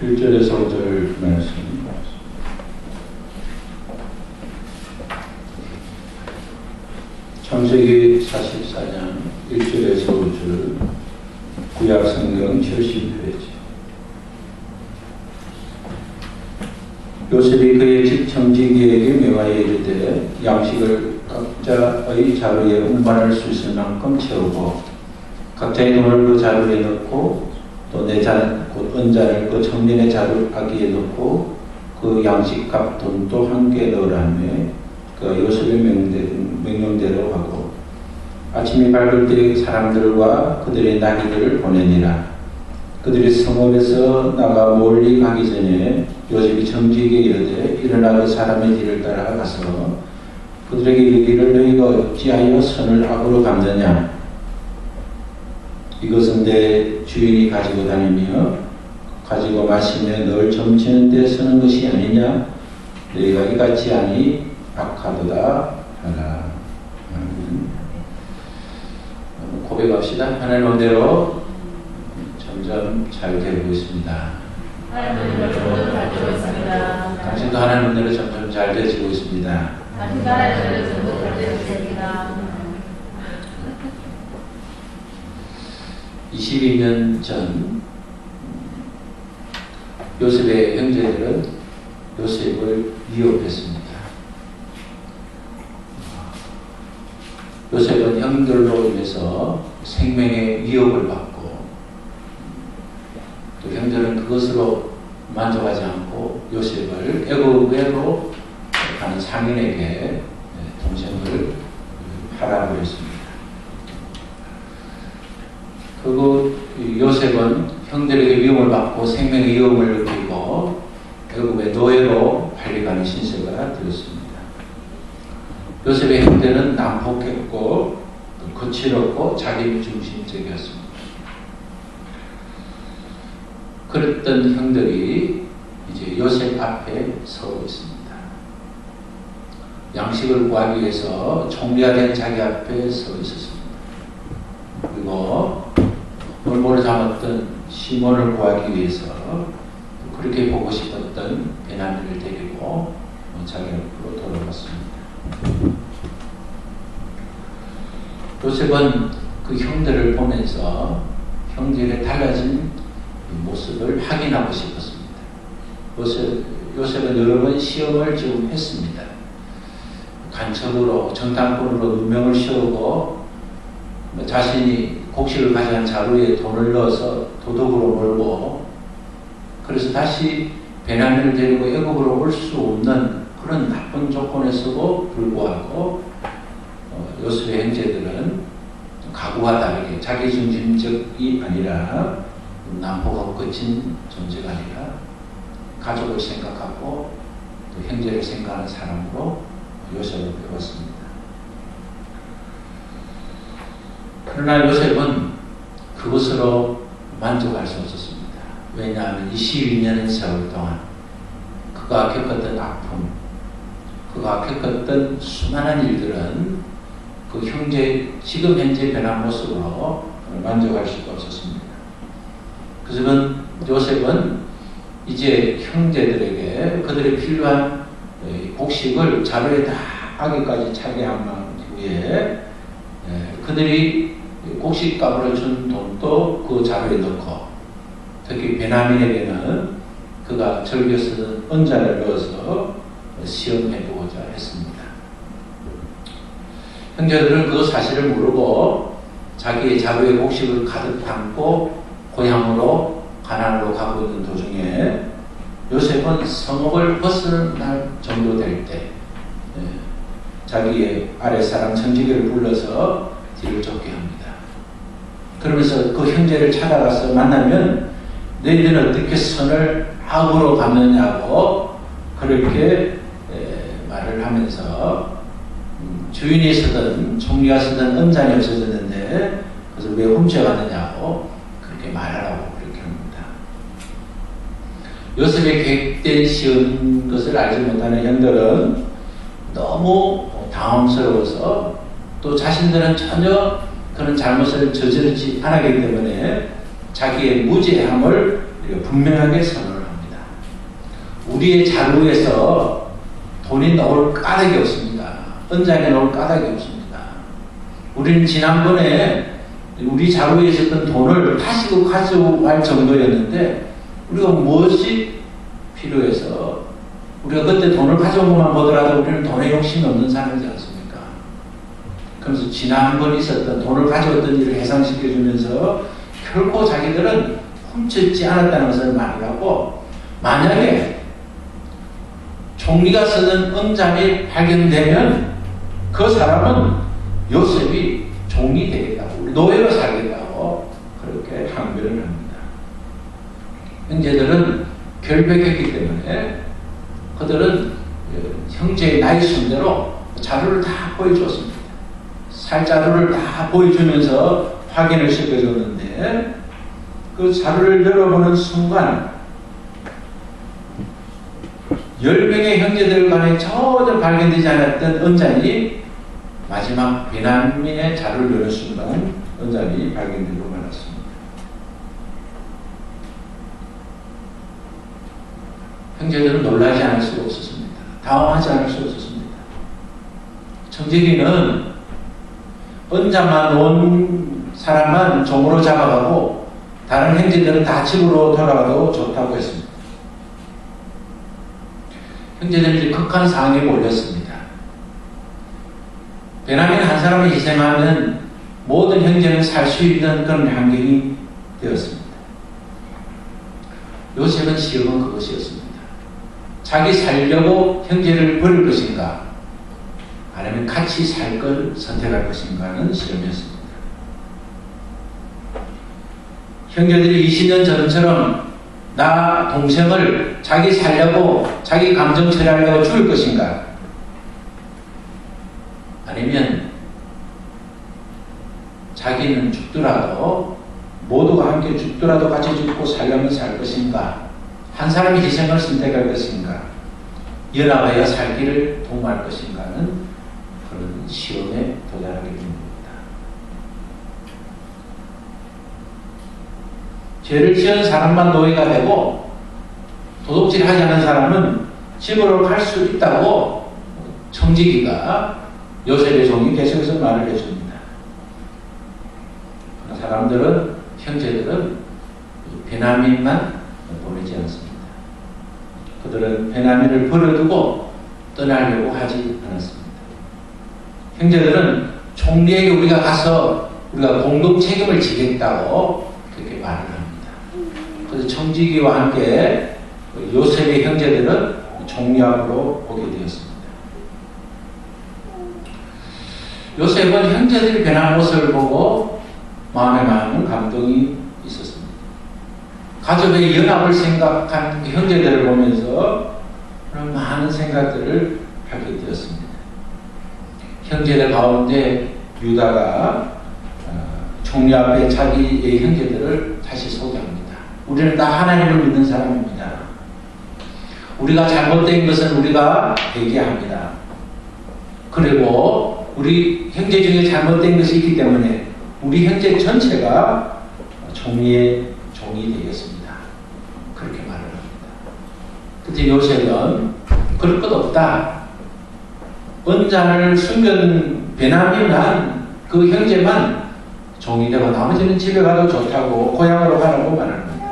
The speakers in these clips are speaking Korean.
1절에서 5절 말씀. 창세기 44장 1절에서 5절, 구약성경 70페이지. 요셉이 그의 집 청지기에게 명하여 이르되 양식을 각자의 자루에 운반할 수 있을 만큼 채우고 각자의 돈을 그 자루에 넣고 또 내 잔 곧 은잔을 그 청년의 자루 아기에 넣고 그 양식값 돈도 함께 넣으라며 그 요셉의 명령대로 하고 아침이 밝을 때 사람들과 그들의 나귀들을 보내니라. 그들이 성읍에서 나가 멀리 가기 전에 요셉이 청지기에게 이르되 일어나 그 사람의 뒤를 따라 가서 그들에게 이르기를 너희가 어찌하여 선을 악으로 갚느냐. 이것은 내 주인이 가지고 다니며 가지고 마시며 널 점치는 데 쓰는 것이 아니냐. 너희가 이같이 하니 악하도다 하라. 고백합시다. 하나님 은혜로 점점 잘 되고 있습니다. 당신도 하나님 은혜로 점점 잘 되어지고 있습니다. 22년 전 요셉의 형제들은 요셉을 위협했습니다. 요셉은 형들로 인해서 생명의 위협을 받고 또 형들은 그것으로 만족하지 않고 요셉을 애굽으로 가는 상인에게 동생을 팔아버렸습니다. 그리고 요셉은 형들에게 위험을 받고 생명의 위험을 느끼고 애굽의 노예로 팔려가는 신세가 되었습니다. 요셉의 형제는 난폭했고 거칠었고 자기중심적이었습니다. 그랬던 형들이 이제 요셉 앞에 서고 있습니다. 양식을 구하기 위해서 총리화된 자기 앞에 서 있었습니다. 그리고 물모를 담았던 시몬을 구하기 위해서 그렇게 보고 싶었던 베냐민을 데리고 자기 앞으로 돌아갔습니다. 요셉은 그 형들을 보면서 형들의 달라진 모습을 확인하고 싶었습니다. 요셉은 여러 번 시험을 지금 했습니다. 간첩으로 정탐꾼으로 누명을 씌우고 자신이 곡식을 가져간 자루에 돈을 넣어서 도둑으로 몰고 그래서 다시 베냐민을 데리고 애굽으로 올 수 없는 그런 나쁜 조건에서도 불구하고 요셉의 형제들은 각오와 다르게 자기중심적이 아니라 난폭하고 거친 존재가 아니라 가족을 생각하고 또 형제를 생각하는 사람으로 요셉을 배웠습니다. 그러나 요셉은 그것으로 만족할 수 없었습니다. 왜냐하면 22년의 세월 동안 그가 겪었던 아픔, 그가 겪었던 수많은 일들은 그 형제 지금 현재 변한 모습으로 만족할 수가 없었습니다. 그래서 요셉은 이제 형제들에게 그들의 필요한 곡식을 자루에 다 하기까지 차게 한 후에 그들이 곡식값으로 준 돈도 그 자루에 넣고 특히 베냐민에게는 그가 즐겨 쓰던 은잔을 넣어서 시험해보고자 했습니다. 형제들은 그 사실을 모르고 자기의 자루에 곡식을 가득 담고 고향으로 가나안으로 가고 있는 도중에 요셉은 성읍을 벗어날 정도 될 때 자기의 아랫사람 청지기를 불러서 뒤를 쫓게 합니다. 그러면서 그 형제를 찾아가서 만나면 너희들은 어떻게 선을 악으로 갚느냐고 그렇게 말을 하면서 주인이 쓰던 총리가 쓰던 은잔이 없어졌는데 그것을 왜 훔쳐갔느냐고 그렇게 말하라고 그렇게 합니다. 요셉의 계획된 시험 것을 알지 못하는 형들은 너무 당황스러워서 또 자신들은 전혀 그런 잘못을 저지르지 않았기 때문에 자기의 무죄함을 분명하게 선언을 합니다. 우리의 자루에서 돈이 나올 까닭이 없습니다. 은장에 나올 까닭이 없습니다. 우리는 지난번에 우리 자루에 있었던 돈을 다시 가져갈 정도였는데 우리가 무엇이 필요해서 우리가 그때 돈을 가져온 것만 보더라도 우리는 돈에 욕심이 없는 사람이지 않습니까? 그래서 지난번 있었던 돈을 가져왔던 일을 해상시켜주면서 결코 자기들은 훔쳤지 않았다는 것을 말하고, 만약에 총리가 쓰는 은장이 발견되면 그 사람은 요셉이 종이 되겠다고, 노예로 살겠다고 그렇게 항변을 합니다. 형제들은 결백했기 때문에 그들은 형제의 나이 순대로 자료를 다 보여줬습니다. 살자료를 다 보여주면서 확인을 시켜줬는데, 그 자료를 열어보는 순간 10명의 형제들 간에 전혀 발견되지 않았던 은잔이 마지막 베냐민의 자료를 여는 순간 은잔이 발견되고 말았습니다. 형제들은 놀라지 않을 수 없었습니다. 당황하지 않을 수 없었습니다. 청지기는 은자만 놓은 사람만 종으로 잡아가고 다른 형제들은 다 집으로 돌아가도 좋다고 했습니다. 형제들이 극한 상황에 몰렸습니다. 베냐민 한 사람을 희생하면 모든 형제는 살 수 있는 그런 환경이 되었습니다. 요셉은 시험은 그것이었습니다. 자기 살려고 형제를 버릴 것인가, 아니면 같이 살 걸 선택할 것인가는 시험이었습니다. 형제들이 20년 전처럼 나 동생을 자기 살려고, 자기 감정 처리하려고 죽일 것인가, 아니면 자기는 죽더라도 모두가 함께 죽더라도 같이 죽고 살려면 살 것인가, 한 사람이 희생을 선택할 것인가, 연합하여 살기를 도모할 것인가는 그런 시험에 도달하게 됩니다. 죄를 지은 사람만 노예가 되고 도둑질하지 않은 사람은 집으로 갈 수 있다고 청지기가 요셉의 종이 계속해서 말을 해줍니다. 사람들은, 형제들은 베냐민만 보내지 않습니다. 그들은 베냐민을 버려두고 떠나려고 하지 않았습니다. 형제들은 총리에게 우리가 가서 우리가 공동 책임을 지겠다고 그렇게 말을 합니다. 그래서 청지기와 함께 요셉의 형제들은 총리 앞으로 오게 되었습니다. 요셉은 형제들이 변한 모습을 보고 마음에 많은 감동이 있었습니다. 가족의 연합을 생각한 형제들을 보면서 그런 많은 생각들을 하게 되었습니다. 형제들 가운데 유다가 총리 앞에 자기의 형제들을 다시 소개합니다. 우리는 다 하나님을 믿는 사람입니다. 우리가 잘못된 것은 우리가 회개합니다. 그리고 우리 형제 중에 잘못된 것이 있기 때문에 우리 형제 전체가 총리의 종이 되겠습니다. 그렇게 말을 합니다. 그때 요셉은 그럴 것 없다. 은잔을 숨겨둔 베냐민만, 그 형제만 종이 되고 나머지는 집에 가도 좋다고, 고향으로 가라고 말합니다.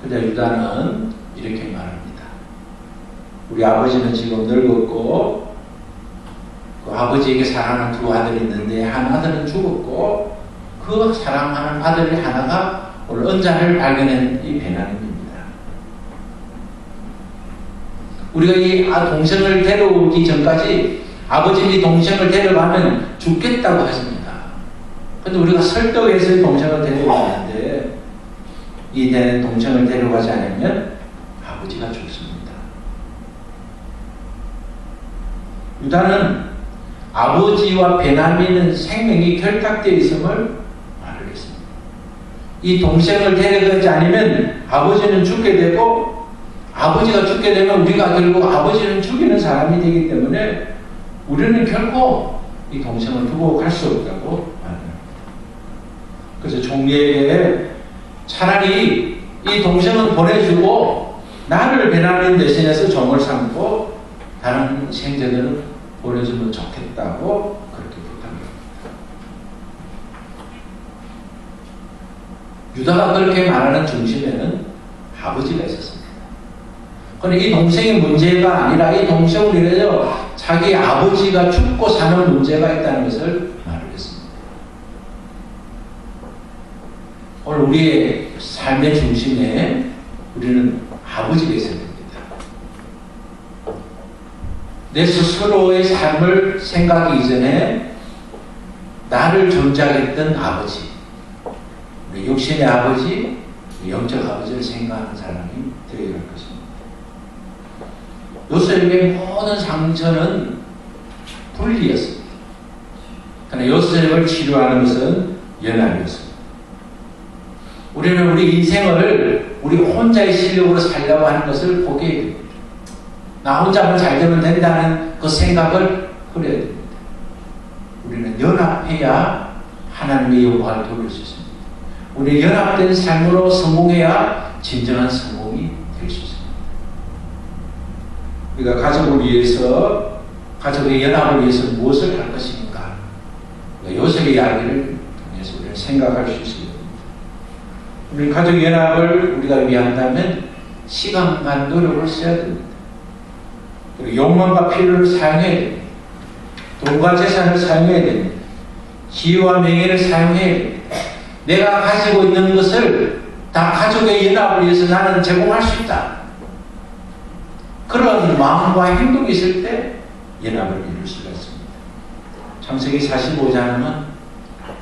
그런데 유다는 이렇게 말합니다. 우리 아버지는 지금 늙었고 그 아버지에게 사랑하는 두 아들이 있는데 한 아들은 죽었고 그 사랑하는 아들 하나가 오늘 은잔을 발견한 이 베냐민입니다. 우리가 이 동생을 데려오기 전까지 아버지 이 동생을 데려가면 죽겠다고 했습니다. 그런데 우리가 설득해서 이 동생을 데려가는데 이 동생을 데려가지 않으면 아버지가 죽습니다. 유다는 아버지와 베냐민은 생명이 결탁되어 있음을 말을 했습니다. 이 동생을 데려가지 않으면 아버지는 죽게 되고, 아버지가 죽게 되면 우리가 결국 아버지는 죽이는 사람이 되기 때문에 우리는 결코 이 동생을 두고 갈 수 없다고 말합니다. 그래서 총리에게 차라리 이 동생은 보내주고 나를 배나는 대신해서 종을 삼고 다른 형제들은 보내주면 좋겠다고 그렇게 부탁을 합니다. 유다가 그렇게 말하는 중심에는 아버지가 있었습니다. 그런데 이 동생의 문제가 아니라 이 동생을 이래서 자기 아버지가 죽고 사는 문제가 있다는 것을 말을 했습니다. 오늘 우리의 삶의 중심에 우리는 아버지가 있어야 됩니다. 내 스스로의 삶을 생각하기 이전에 나를 존재하겠던 아버지, 우리 육신의 아버지, 영적 아버지를 생각하는 사람이 되어야 할 것입니다. 요셉의 모든 상처는 분리였습니다. 그러나 요셉을 치료하는 것은 연합이었습니다. 우리는 우리 인생을 우리 혼자의 실력으로 살려고 하는 것을 포기해야 됩니다. 나 혼자만 잘 되면 된다는 그 생각을 버려야 됩니다. 우리는 연합해야 하나님의 영광을 돌릴 수 있습니다. 우리 연합된 삶으로 성공해야 진정한 성공이 될 수 있습니다. 우리가 가족을 위해서, 가족의 연합을 위해서 무엇을 할 것인가? 요셉의 이야기를 통해서 우리는 생각할 수 있습니다. 우리 가족 연합을 우리가 위한다면 시간과 노력을 써야 됩니다. 그리고 욕망과 필요를 사용해야 됩니다. 돈과 재산을 사용해야 됩니다. 지혜와 명예를 사용해야 됩니다. 내가 가지고 있는 것을 다 가족의 연합을 위해서 나는 제공할 수 있다. 그런 마음과 행동이 있을 때 연합을 이룰 수가 있습니다. 창세기 45장은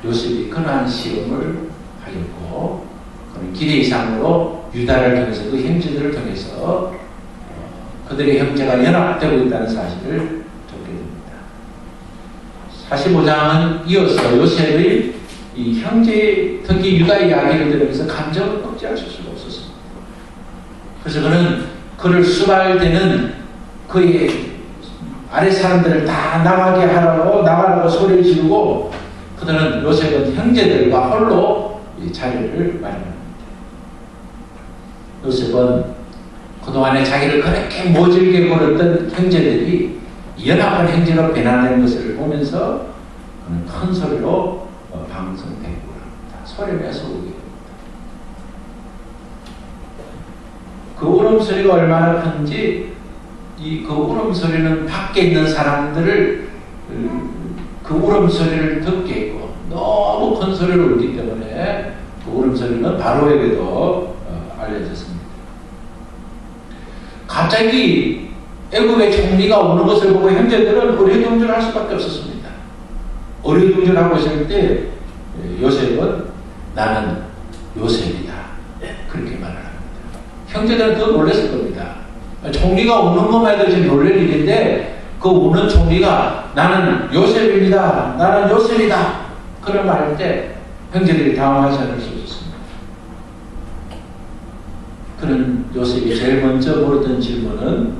요셉이 그러한 시험을 하였고 그런 기대 이상으로 유다를 통해서 그 형제들을 통해서 그들의 형제가 연합되고 있다는 사실을 듣게 됩니다. 45장은 이어서 요셉의 이 형제, 특히 유다의 이야기를 들으면서 감정을 억제할 수가 없었습니다. 그래서 그는 그를 수발되는 그의 아래 사람들을 다 나가라고 소리를 지르고 그들은 요셉은 형제들과 홀로 이 자리를 마련합니다. 요셉은 그동안에 자기를 그렇게 모질게 굴었던 형제들이 연합한 형제로 변화된 것을 보면서 그는 큰 소리로 방송대꾸를 합니다. 소리내서 울게 됩니다. 그 울음소리가 얼마나 큰지 그 울음소리는 밖에 있는 사람들을 그 울음소리를 듣게 했고 너무 큰 소리를 울기 때문에 그 울음소리는 바로에게도 알려졌습니다. 갑자기 애굽의 총리가 오는 것을 보고 형제들은 어리둥절할 수밖에 없었습니다. 어리둥절하고 있을 때 요셉은 나는 요셉이다. 그렇게 말을 합니다. 형제들은 더 놀랐을 겁니다. 총리가 오는 것만 해도 지금 놀랄 일인데 그 오는 총리가 나는 요셉입니다. 나는 요셉이다. 그런 말할 때 형제들이 당황하지 않을 수 있었습니다. 그런 요셉이 제일 먼저 물었던 질문은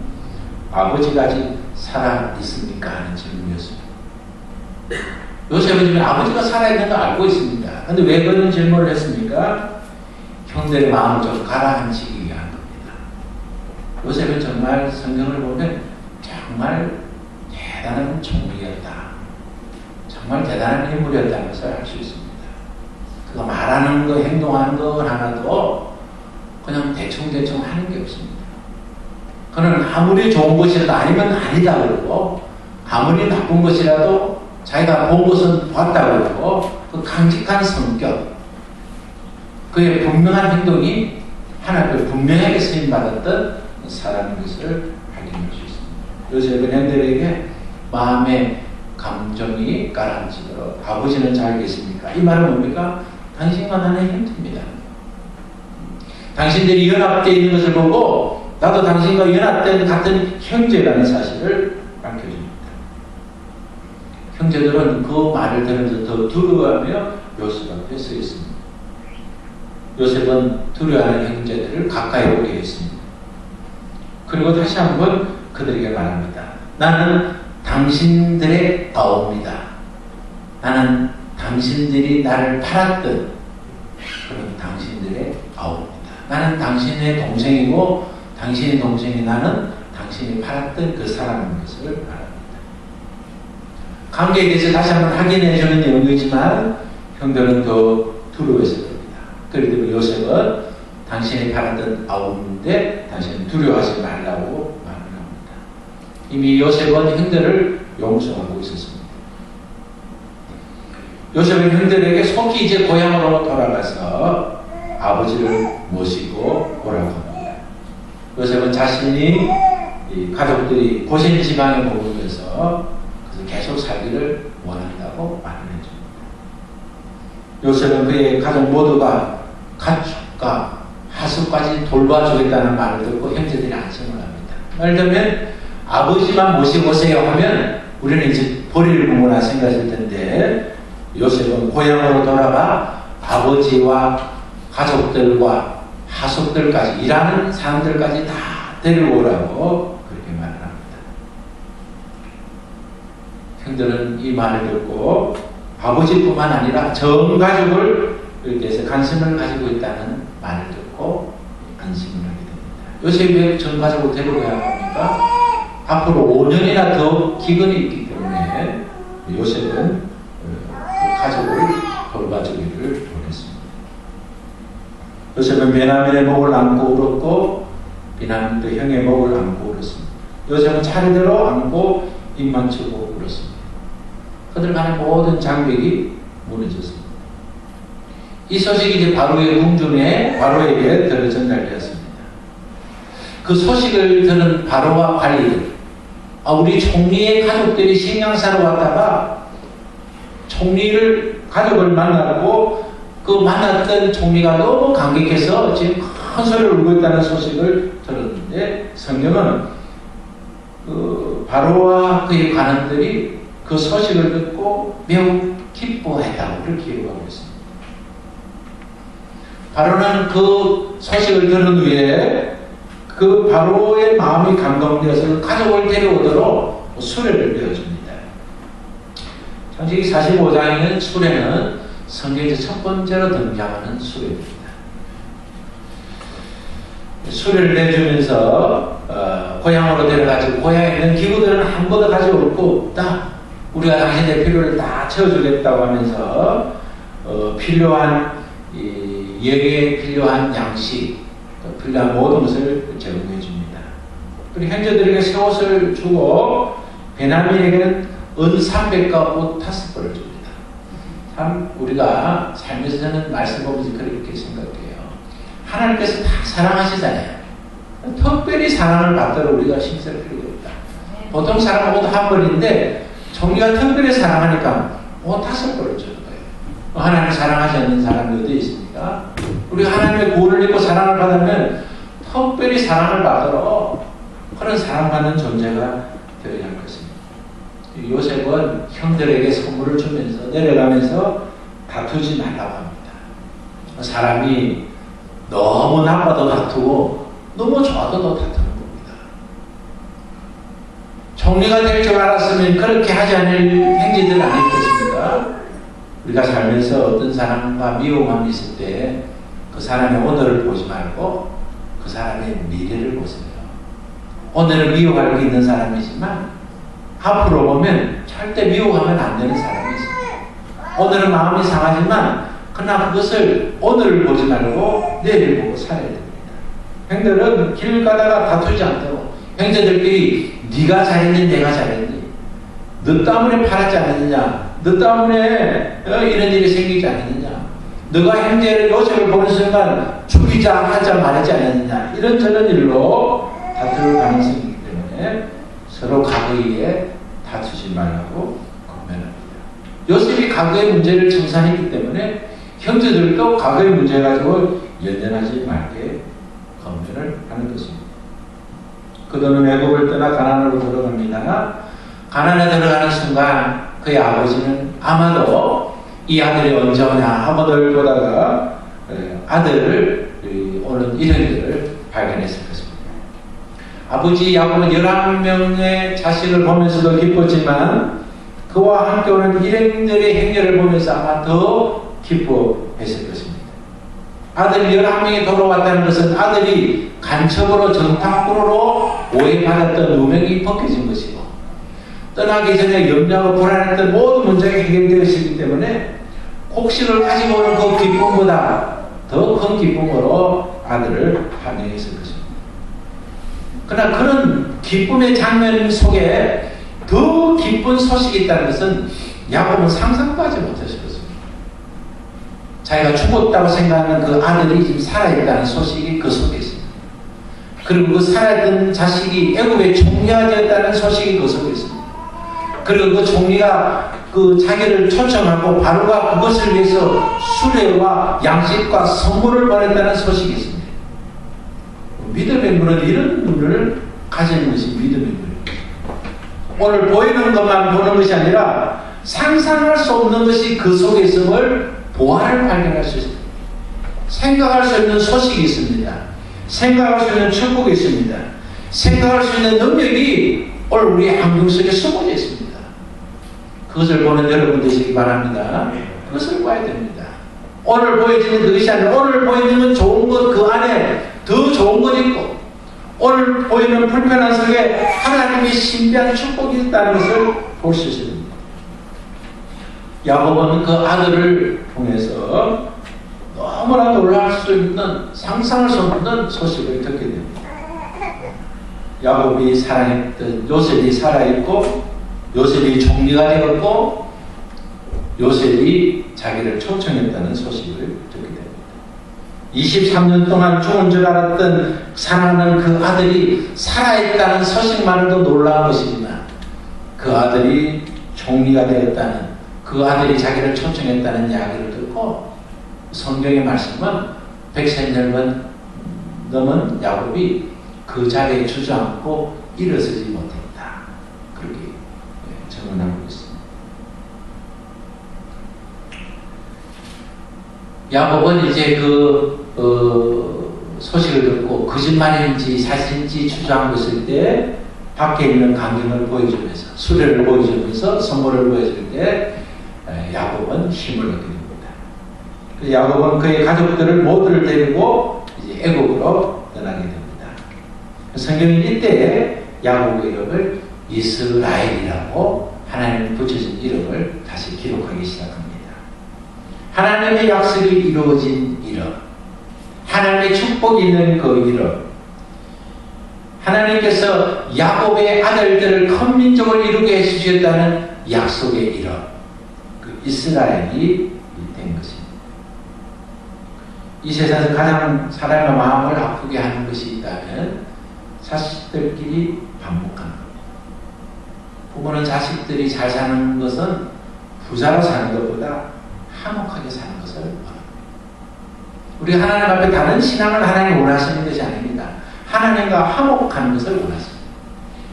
아버지가 아직 살아있습니까? 하는 질문이었습니다. 요셉은 지금 아버지가 살아있는 걸 알고 있습니다. 그런데 왜 그런 질문을 했습니까? 형들의 마음을 좀 가라앉히기 위한 겁니다. 요셉은 정말 성경을 보면 정말 대단한 총리였다. 정말 대단한 인물이었다는 것을 알 수 있습니다. 그가 말하는 거, 행동하는 거 하나도 그냥 대충대충 하는 게 없습니다. 그는 아무리 좋은 것이라도 아니면 아니다 그러고 아무리 나쁜 것이라도 자기가 본 것은 봤다 그러고 그 강직한 성격, 그의 분명한 행동이 하나님을 분명하게 쓰임받았던 사람인 것을 확인할 수 있습니다. 요셉은 형들에게 마음의 감정이 가라앉히도록 아버지는 잘 계십니까? 이 말은 뭡니까? 당신과 나는 형제입니다. 당신들이 연합되어 있는 것을 보고 나도 당신과 연합된 같은 형제라는 사실을 밝혀줍니다. 형제들은 그 말을 들으면서 더 두려워하며 요셉 앞에 서 있습니다. 요셉은 두려워하는 형제들을 가까이 오게 했습니다. 그리고 다시 한번 그들에게 말합니다. 나는 당신들의 아우입니다. 나는 당신들이 나를 팔았던 그런 당신들의 아우입니다. 나는 당신의 동생이고 당신의 동생이 나는 당신이 팔았던 그 사람인 것을 말합니다. 관계에 대해서 다시 한번 확인해 주는 내용이지만 형들은 더 두려워했을 겁니다. 그렇기 때문에 요셉은 당신이 팔았던 아우인데 당신은 두려워하지 말라고 말을 합니다. 이미 요셉은 형들을 용서하고 있었습니다. 요셉은 형들에게 속히 이제 고향으로 돌아가서 아버지를 모시고 오라고 합니다. 요셉은 자신이 이 가족들이 고센 지방에 머물면서 계속 살기를 원한다고 말을 해줍니다. 요셉은 그의 가족 모두가 가축과 하수까지 돌봐주겠다는 말을 듣고 형제들이 안심을 합니다. 예를 들면 아버지만 모시고 오세요 하면 우리는 이제 보리를 먹으나 생각할 텐데 요셉은 고향으로 돌아가 아버지와 가족들과 하숙들까지 일하는 사람들까지 다 데려오라고 그렇게 말을 합니다. 형들은 이 말을 듣고 아버지뿐만 아니라 전 가족을 이렇게 해서 관심을 가지고 있다는 말을 듣고 안심을 하게 됩니다. 요셉이 왜 전 가족을 데려가야 합니까? 앞으로 5년이나 더 기근이 있기 때문에 요셉은 가족을 돌봐주기를 원했습니다. 요셉은 베냐민의 목을 안고 울었고 베냐민도 형의 목을 안고 울었습니다. 요셉은 차례대로 안고 입 맞추고 울었습니다. 그들 간의 모든 장벽이 무너졌습니다. 이 소식이 이제 바로의 궁중에 바로에게 들어 전달되었습니다. 그 소식을 들은 바로와 관리들, 우리 총리의 가족들이 식량사로 왔다가 총리를 가족을 만나고 그 만났던 총리가 너무 감격해서 지금 큰 소리를 울고 있다는 소식을 들었는데 성경은 그 바로와 그의 관원들이 그 소식을 듣고 매우 기뻐했다고 그렇게 기록하고 있습니다. 바로는 그 소식을 들은 후에 그 바로의 마음이 감동되어서 가족을 데려오도록 수레를 베어줍니다. 창세기 45장에는 수레는 성경에서 첫 번째로 등장하는 수레입니다. 수레를 내주면서 고향으로 데려가지고 고향에 있는 기구들은 한 번도 가져올 거 없다. 우리가 당신의 필요를 다 채워주겠다고 하면서 필요한 여기에 필요한 양식, 필요한 모든 것을 제공해 줍니다. 그리고 형제들에게 새 옷을 주고 베냐민에게는 은 300과 옷 5벌을 줍니다. 참 우리가 삶에서 저는 말씀 보면서 그렇게 생각해요. 하나님께서 다 사랑하시잖아요. 특별히 사랑을 받도록 우리가 힘쓸 필요가 없다. 보통 사람은 옷 1벌인데 종류가 특별히 사랑하니까 옷 5벌을 주는 거예요. 하나님을 사랑하지 않는 사람이 어디 있습니까? 우리가 하나님의 구원을 입고 사랑을 받으면 특별히 사랑을 받도록 그런 사랑받는 존재가 되어야 할 것입니다. 요셉은 형들에게 선물을 주면서 내려가면서 다투지 말라고 합니다. 사람이 너무 나빠도 다투고 너무 좋아도 다투는 겁니다. 총리가 될 줄 알았으면 그렇게 하지 않을 행위들 아니겠습니까? 우리가 살면서 어떤 사람과 미움함이 있을 때 그 사람의 오늘을 보지 말고 그 사람의 미래를 보세요. 오늘은 미워할 수 있는 사람이지만 앞으로 보면 절대 미워하면 안 되는 사람이 있습니다. 오늘은 마음이 상하지만 그러나 그것을 오늘을 보지 말고 내일을 보고 살아야 됩니다. 형들은 길 가다가 다투지 않도록 형제들끼리 네가 잘했니 내가 잘했니 너 때문에 팔았지 않았느냐 너 때문에 이런 일이 생기지 않았느냐 너가 형제를 요셉을 보는 순간 죽이자 하자 말하지 않았느냐 이런저런 일로 다툴 가능성이 있기 때문에 서로 과거에 다투지 말라고 권면합니다. 요셉이 과거의 문제를 청산했기 때문에 형제들도 과거의 문제 가지고 연연하지 말게 권면을 하는 것입니다. 그들은 애굽을 떠나 가나안으로 들어갑니다. 가나안에 들어가는 순간 그의 아버지는 아마도 이 아들이 언제 오냐 한번을 보다가 아들을 오는 이런 일을 발견했을 것입니다. 아버지 야곱은 11명의 자식을 보면서도 기뻤지만 그와 함께 오는 일행들의 행렬을 보면서 아마 더 기뻐했을 것입니다. 아들이 11명이 돌아왔다는 것은 아들이 간첩으로 정탐꾼으로 오해받았던 누명이 벗겨진 것이고, 떠나기 전에 염려하고 불안했던 모든 문제가 해결되었기 때문에 곡식을 가지고 오는 그 기쁨보다 더 큰 기쁨으로 아들을 환영했을 것입니다. 그러나 그런 기쁨의 장면 속에 더 기쁜 소식이 있다는 것은 야곱은 상상도 하지 못했을 것입니다. 자기가 죽었다고 생각하는 그 아들이 지금 살아있다는 소식이 그 속에 있습니다. 그리고 그 살아있던 자식이 애굽의 총리가 되었다는 소식이 그 속에 있습니다. 그리고 그 총리가 그 자기를 초청하고 바로가 그것을 위해서 수레와 양식과 선물을 보냈다는 소식이 있습니다. 믿음의 눈은 이런 눈을 가지는 것이 믿음의 눈입니다. 오늘 보이는 것만 보는 것이 아니라 상상할 수 없는 것이 그 속에 있음을 보아를 발견할 수 있습니다. 생각할 수 있는 소식이 있습니다. 생각할 수 있는 축복이 있습니다. 생각할 수 있는 능력이 오늘 우리 환경 속에 숨어져 있습니다. 그것을 보는 여러분 되시기 바랍니다. 그것을 봐야 됩니다. 오늘 보여지는 그것이 아니라 오늘 보이는 좋은 것 그 안에 더 좋은 것 있고, 오늘 보이는 불편한 속에 하나님의 신비한 축복이 있다는 것을 볼 수 있습니다. 야곱은 그 아들을 통해서 너무나 놀랄 수 있는, 상상할 수 없는 소식을 듣게 됩니다. 야곱이 사랑했던 요셉이 살아있고, 요셉이 총리가 되었고, 요셉이 자기를 초청했다는 소식을 듣게 됩니다. 23년 동안 죽은 줄 알았던 사랑하는 그 아들이 살아있다는 소식만으로도 놀라운 것이지만, 그 아들이 총리가 되었다는, 그 아들이 자기를 초청했다는 이야기를 듣고 성경의 말씀은 100세 넘은 야곱이 그 자리에 주저앉고 일어서지 못했다. 그렇게 증언하고 있습니다. 야곱은 이제 소식을 듣고 거짓말인지 사실인지 주저앉았을 때 밖에 있는 광경을 보여주면서, 수레를 보여주면서 선물을 보여줄 때 야곱은 힘을 얻게 됩니다. 그래서 야곱은 그의 가족들을 모두를 데리고 이제 애굽으로 떠나게 됩니다. 성경이 이때 야곱의 이름을 이스라엘이라고 하나님이 붙여준 이름을 다시 기록하기 시작합니다. 하나님의 약속이 이루어진 이름, 하나님의 축복이 있는 그 이름, 하나님께서 야곱의 아들들을 큰 민족을 이루게 해주셨다는 약속의 이름, 그 이스라엘이 된 것입니다. 이 세상에서 가장 사람의 마음을 아프게 하는 것이 있다면 자식들끼리 반복하는 겁니다. 부모는 자식들이 잘 사는 것은 부자로 사는 것보다 화목하게 사는 것을 원합니다. 우리 하나님 앞에 다른 신앙을 하나님 원하시는 것이 아닙니다. 하나님과 화목하는 것을 원하십니다.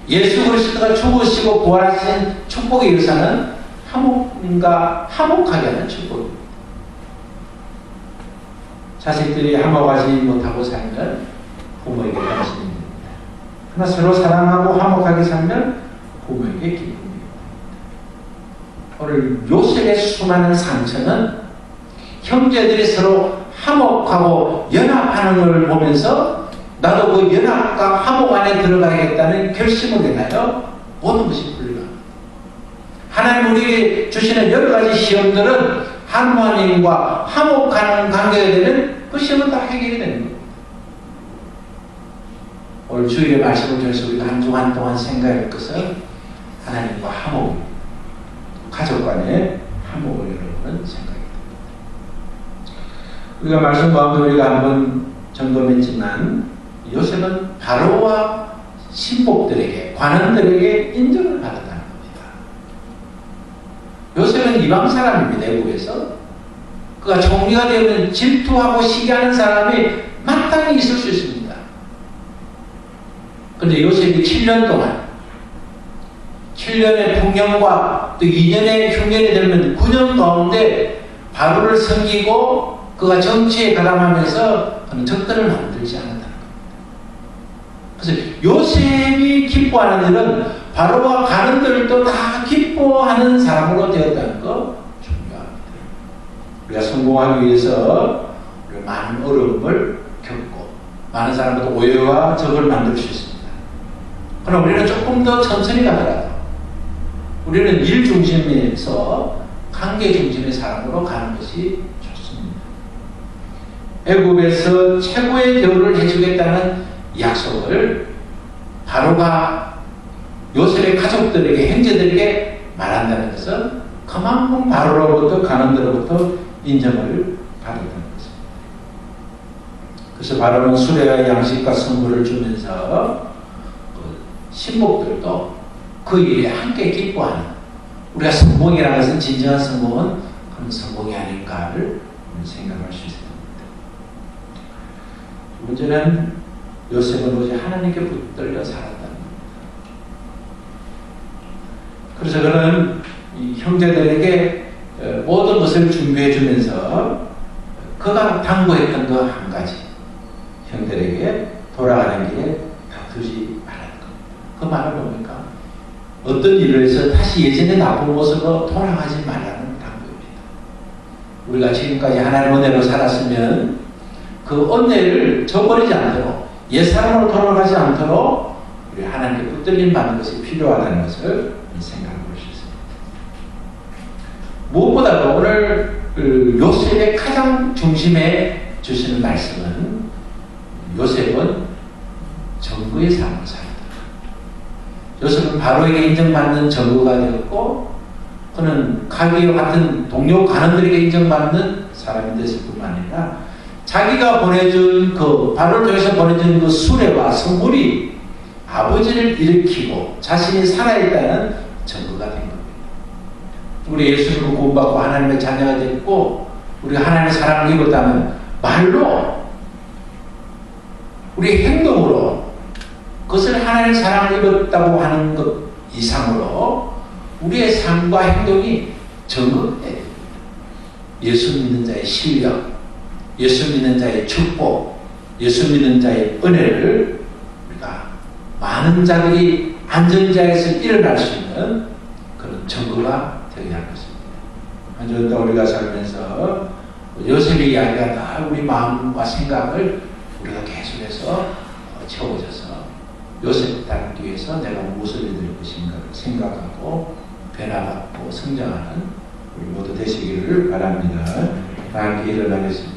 예수 그리스도가 죽으시고 부활하신 축복의 유산은 하나님과 화목하게 하는 축복입니다. 자식들이 화목하지 못하고 살면 부모에게 당신입니다. 그러나 서로 사랑하고 화목하게 살면 부모에게 기쁨입니다. 오늘 요셉의 수많은 상처는 형제들이 서로 화목하고 연합하는 걸 보면서 나도 그 연합과 화목 안에 들어가야겠다는 결심을 내나요? 모든 것이 불가합니다. 하나님 우리에게 주시는 여러 가지 시험들은 하나님과 화목하는 관계가 되면 그 시험은 다 해결이 되는 겁니다. 오늘 주일의 말씀을 통해서 우리가 한 주간 동안 생각할 것은 하나님과 화목, 가족 간의 화목을 여러분은 생각해야 됩니다. 우리가 말씀 가운데 우리가 한번 점검했지만 요셉은 바로와 신복들에게, 관원들에게 인정을 받았다는 겁니다. 요셉은 이방 사람입니다. 애국에서 그가 총리가 되면 질투하고 시기하는 사람이 마땅히 있을 수 있습니다. 그런데 요셉이 7년 동안 7년의 풍년과 또 2년의 흉년이 되면 9년 가운데 바로를 섬기고 그가 정치에 가담하면서 그는 적들을 만들지 않았다는 겁니다. 그래서 요셉이 기뻐하는 일은 바로와 가는들도 다 기뻐하는 사람으로 되었다는 거 중요합니다. 우리가 성공하기 위해서 많은 어려움을 겪고 많은 사람들도 오해와 적을 만들 수 있습니다. 그러나 우리는 조금 더 천천히 가더라도 우리는 일 중심에서 관계 중심의 사람으로 가는 것이 좋습니다. 애굽에서 최고의 대우를 해주겠다는 약속을 바로가 요셉의 가족들에게, 형제들에게 말한다는 것은 그만큼 바로로부터 가난들로부터 인정을 받았다는 것입니다. 그래서 바로는 수레와 양식과 선물을 주면서 신복들도 그 일에 함께 기뻐하는, 우리가 성공이라는 것은 진정한 성공은 그런 성공이 아닐까를 생각할 수 있습니다. 문제는 요셉은 오직 하나님께 붙들려 살았다는 겁니다. 그래서 그는 이 형제들에게 모든 것을 준비해 주면서 그가 당부했던 그 한 가지, 형들에게 돌아가는 길에 다투지 말라는 겁니다. 그 말은 뭡니까? 어떤 일을 해서 다시 예전의 나쁜 모습으로 돌아가지 말라는 당부입니다. 우리가 지금까지 하나님의 은혜로 살았으면 그 은혜를 저버리지 않도록, 옛사람으로 돌아가지 않도록 우리 하나님께 붙들림 받는 것이 필요하다는 것을 생각해 볼 수 있습니다. 무엇보다도 오늘 요셉의 가장 중심에 주시는 말씀은 요셉은 정의의 삶을 살았다. 요셉은 바로에게 인정받는 정의가 되었고, 그는 가기와 같은 동료 관원들에게 인정받는 사람이 됐을 뿐만 아니라 자기가 보내준 바로를 통해서 보내준 그 수레와 선물이 아버지를 일으키고 자신이 살아있다는 증거가 된 겁니다. 우리 예수님을 구원받고 하나님의 자녀가 됐고 우리가 하나님의 사랑을 입었다면 말로, 우리 행동으로 그것을 하나님의 사랑을 입었다고 하는 것 이상으로 우리의 삶과 행동이 증거해야 됩니다. 예수 믿는 자의 실력, 예수 믿는 자의 축복, 예수 믿는 자의 은혜를 우리가 많은 자들이 안전자에서 일어날 수 있는 그런 증거가 되어야 할 것입니다. 한 주 동안 우리가 살면서 요셉의 이야기가 다 우리 마음과 생각을 우리가 계속해서 채워져서 요셉 닮기 위해서 내가 무엇을 해드릴 것인가를 생각하고 변화받고 성장하는 우리 모두 되시기를 바랍니다. 다 함께 일어나겠습니다.